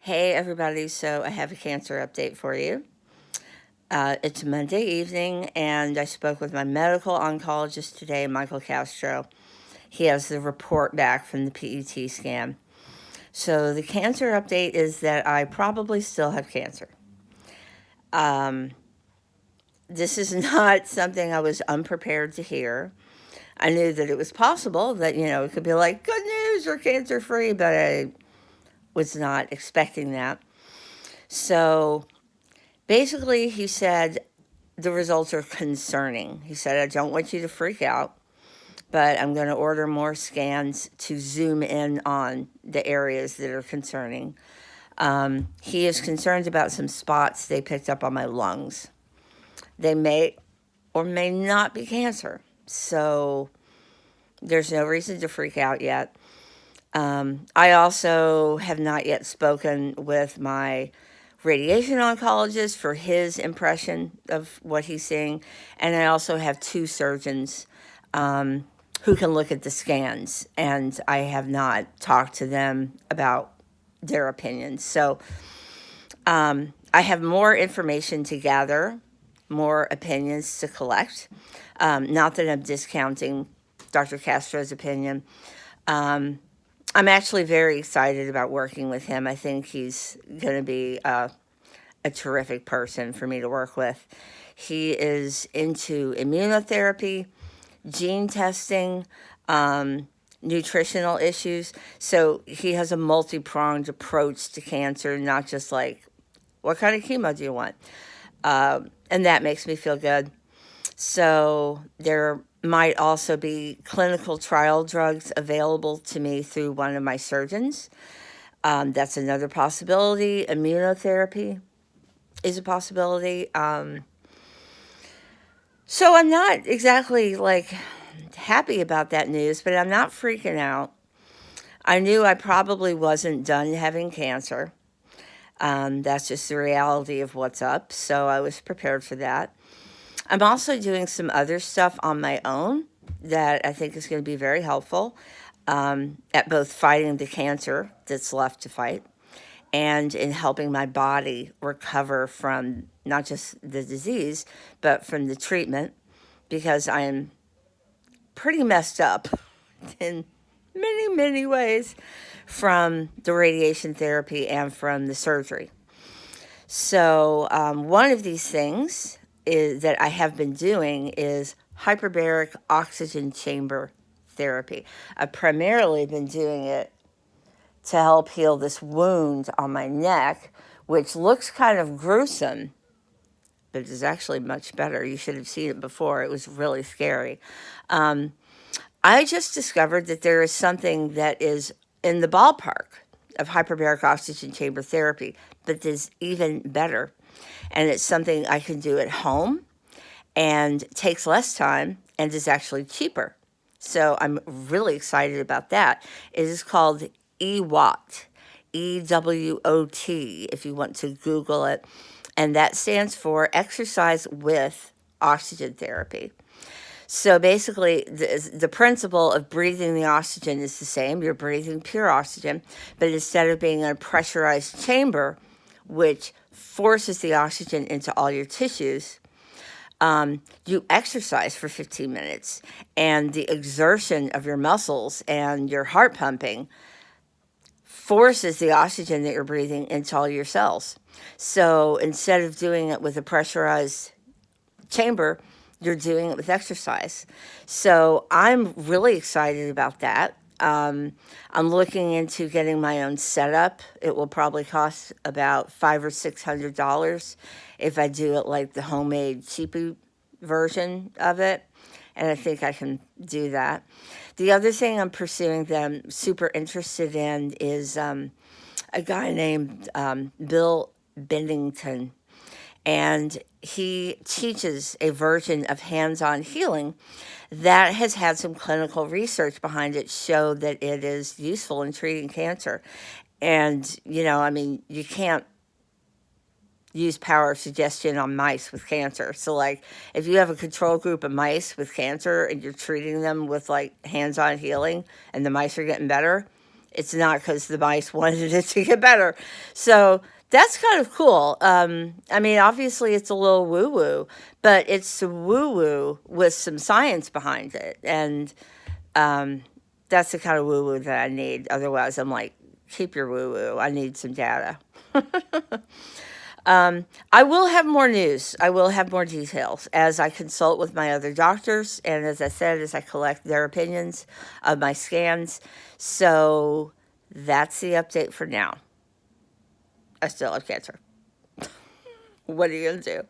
Hey everybody, so I have a cancer update for you. It's Monday evening, and I spoke with my medical oncologist today, Michael Castro. He has the report back from the PET scan. So the cancer update is that I probably still have cancer. Um, this is not something I was unprepared to hear. I knew that it was possible that, it could be like, good news, you're cancer free, but I was not expecting that. So basically, he said the results are concerning. He said, I don't want you to freak out, but I'm going to order more scans to zoom in on the areas that are concerning. He is concerned about some spots they picked up on my lungs. They may or may not be cancer. So there's no reason to freak out yet. I also have not yet spoken with my radiation oncologist for his impression of what he's seeing. And I also have two surgeons who can look at the scans, and I have not talked to them about their opinions. So I have more information to gather, more opinions to collect. Not that I'm discounting Dr. Castro's opinion. I'm actually very excited about working with him. I think he's going to be a terrific person for me to work with. He is into immunotherapy, gene testing, nutritional issues. So he has a multi-pronged approach to cancer, not just like, what kind of chemo do you want? And that makes me feel good. So there might also be clinical trial drugs available to me through one of my surgeons. That's another possibility. Immunotherapy is a possibility. So I'm not exactly like happy about that news, but I'm not freaking out. I knew I probably wasn't done having cancer. That's just the reality of what's up. So I was prepared for that. I'm also doing some other stuff on my own that I think is going to be very helpful at both fighting the cancer that's left to fight and in helping my body recover from not just the disease, but from the treatment, because I am pretty messed up in many, many ways from the radiation therapy and from the surgery. So one of these things is that I have been doing is hyperbaric oxygen chamber therapy. I've primarily been doing it to help heal this wound on my neck, which looks kind of gruesome, but it is actually much better. You should have seen it before. It was really scary. I just discovered that there is something that is in the ballpark of hyperbaric oxygen chamber therapy, but is even better. And it's something I can do at home and takes less time and is actually cheaper. So I'm really excited about that. It is called EWOT, EWOT, if you want to Google it. And that stands for exercise with oxygen therapy. So basically, the principle of breathing the oxygen is the same. You're breathing pure oxygen, but instead of being in a pressurized chamber, which forces the oxygen into all your tissues, you exercise for 15 minutes, and the exertion of your muscles and your heart pumping forces the oxygen that you're breathing into all your cells. So instead of doing it with a pressurized chamber, you're doing it with exercise. So I'm really excited about that. I'm looking into getting my own setup. It will probably cost about $500 or $600 if I do it like the homemade cheapy version of it. And I think I can do that. The other thing I'm pursuing that I'm super interested in is a guy named Bill Bennington. And he teaches a version of hands-on healing that has had some clinical research behind it, show that it is useful in treating cancer. And, you can't use power of suggestion on mice with cancer. So, like, if you have a control group of mice with cancer and you're treating them with, like, hands-on healing and the mice are getting better, It's not because the mice wanted it to get better. So that's kind of cool. I mean, obviously it's a little woo-woo, but it's some woo-woo with some science behind it. And that's the kind of woo-woo that I need. Otherwise, I'm like, keep your woo-woo. I need some data. I will have more news. I will have more details as I consult with my other doctors. And as I said, as I collect their opinions of my scans. So that's the update for now. I still have cancer. What are you going to do?